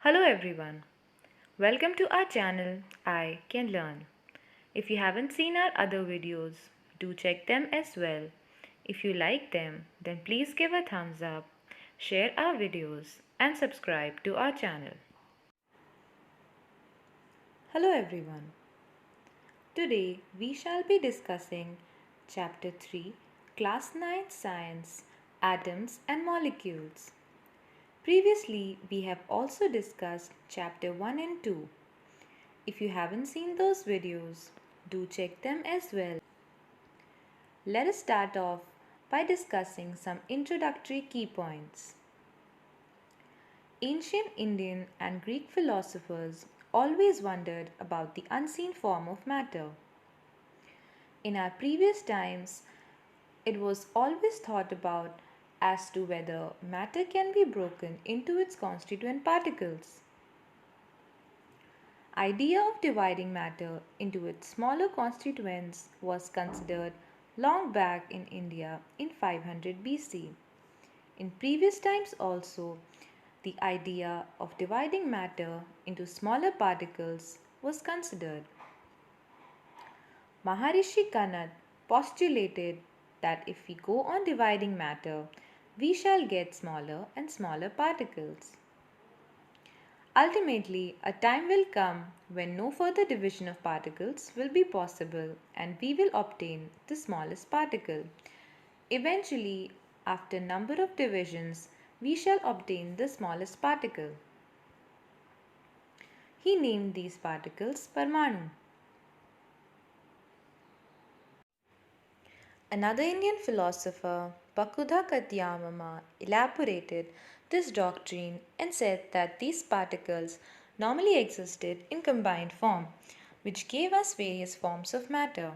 Hello everyone. Welcome to our channel I Can Learn. If you haven't seen our other videos, do check them as well. If you like them, then please give a thumbs up, share our videos and subscribe to our channel. Hello everyone. Today we shall be discussing Chapter 3, Class 9 Science, Atoms and Molecules. Previously, we have also discussed Chapter 1 and 2. If you haven't seen those videos, do check them as well. Let us start off by discussing some introductory key points. Ancient Indian and Greek philosophers always wondered about the unseen form of matter. In our previous times, it was always thought about as to whether matter can be broken into its constituent particles. Idea of dividing matter into its smaller constituents was considered long back in India in 500 BC. In previous times also, the idea of dividing matter into smaller particles was considered. Maharishi Kanad postulated that if we go on dividing matter, we shall get smaller and smaller particles. Ultimately, a time will come when no further division of particles will be possible and we will obtain the smallest particle. Eventually, after a number of divisions, we shall obtain the smallest particle. He named these particles Parmanu. Another Indian philosopher, Pakudha Katyamama, elaborated this doctrine and said that these particles normally existed in combined form, which gave us various forms of matter.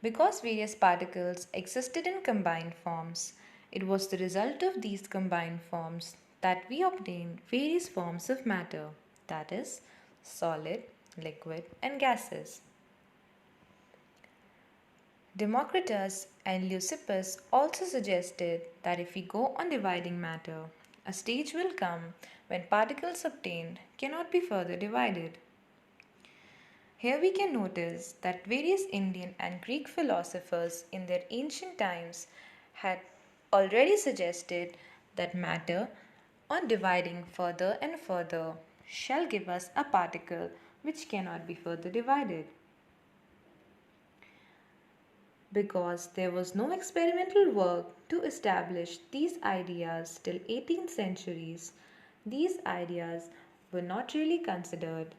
Because various particles existed in combined forms, it was the result of these combined forms that we obtained various forms of matter, that is, solid, liquid, and gases. Democritus and Leucippus also suggested that if we go on dividing matter, a stage will come when particles obtained cannot be further divided. Here we can notice that various Indian and Greek philosophers in their ancient times had already suggested that matter, on dividing further and further, shall give us a particle which cannot be further divided. Because there was no experimental work to establish these ideas till 18th centuries, these ideas were not really considered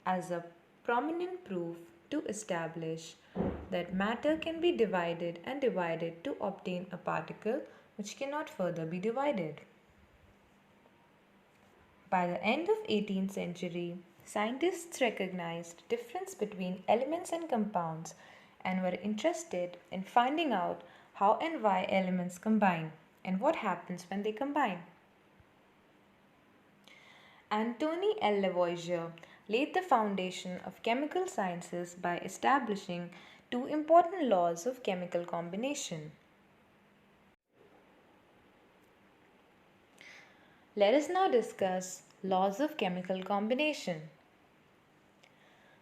as a prominent proof to establish that matter can be divided and divided to obtain a particle which cannot further be divided. By the end of 18th century, scientists recognized difference between elements and compounds and were interested in finding out how and why elements combine and what happens when they combine. Antoine L. Lavoisier laid the foundation of chemical sciences by establishing two important laws of chemical combination. Let us now discuss laws of chemical combination.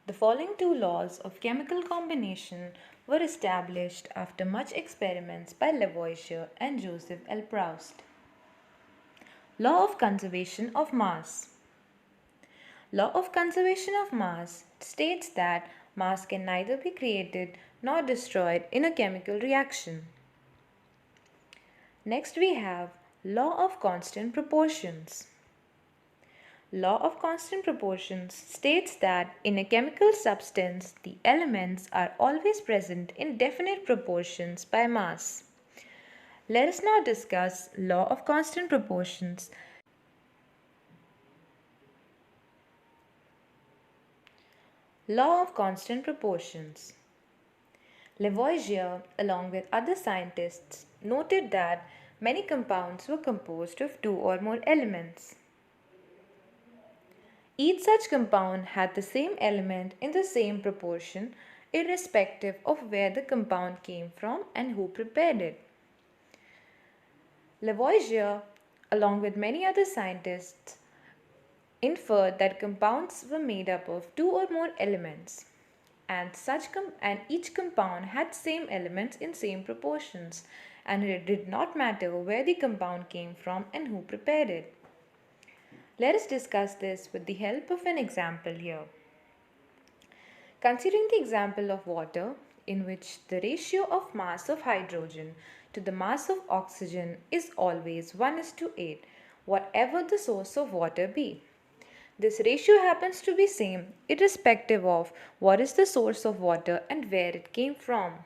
The following two laws of chemical combination were established after much experiments by Lavoisier and Joseph L. Proust. Law of conservation of mass. Law of conservation of mass states that mass can neither be created nor destroyed in a chemical reaction. Next we have law of constant proportions. Law of constant proportions states that in a chemical substance, the elements are always present in definite proportions by mass. Let us now discuss law of constant proportions. Law of constant proportions. Lavoisier, along with other scientists, noted that many compounds were composed of two or more elements. Each such compound had the same element in the same proportion, irrespective of where the compound came from and who prepared it. Lavoisier, along with many other scientists, inferred that compounds were made up of two or more elements, and each compound had same elements in same proportions, and it did not matter where the compound came from and who prepared it. Let us discuss this with the help of an example here. Considering the example of water, in which the ratio of mass of hydrogen to the mass of oxygen is always 1:8, whatever the source of water be. This ratio happens to be same irrespective of what is the source of water and where it came from.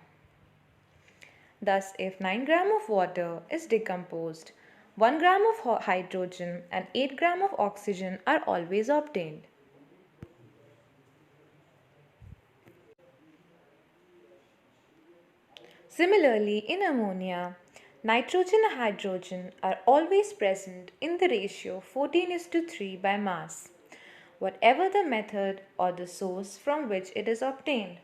Thus, if 9 gram of water is decomposed, 1 gram of hydrogen and 8 gram of oxygen are always obtained. Similarly, in ammonia, nitrogen and hydrogen are always present in the ratio 14:3 by mass, whatever the method or the source from which it is obtained.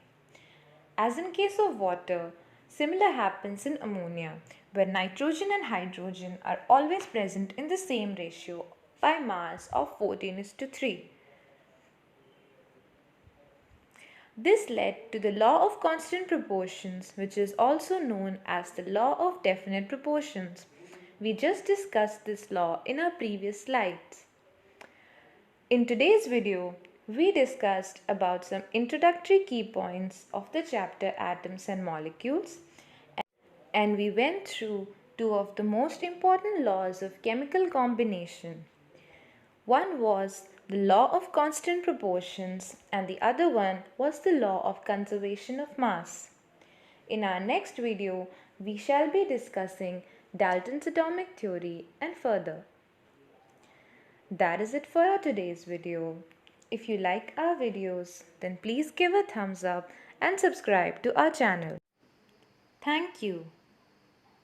As in case of water, similar happens in ammonia, where nitrogen and hydrogen are always present in the same ratio by mass of 14:3. This led to the law of constant proportions, which is also known as the law of definite proportions. We just discussed this law in our previous slides. In today's video, we discussed about some introductory key points of the chapter Atoms and Molecules, and we went through two of the most important laws of chemical combination. One was the law of constant proportions and the other one was the law of conservation of mass. In our next video, we shall be discussing Dalton's atomic theory and further. That is it for our today's video. If you like our videos, then please give a thumbs up and subscribe to our channel. Thank you.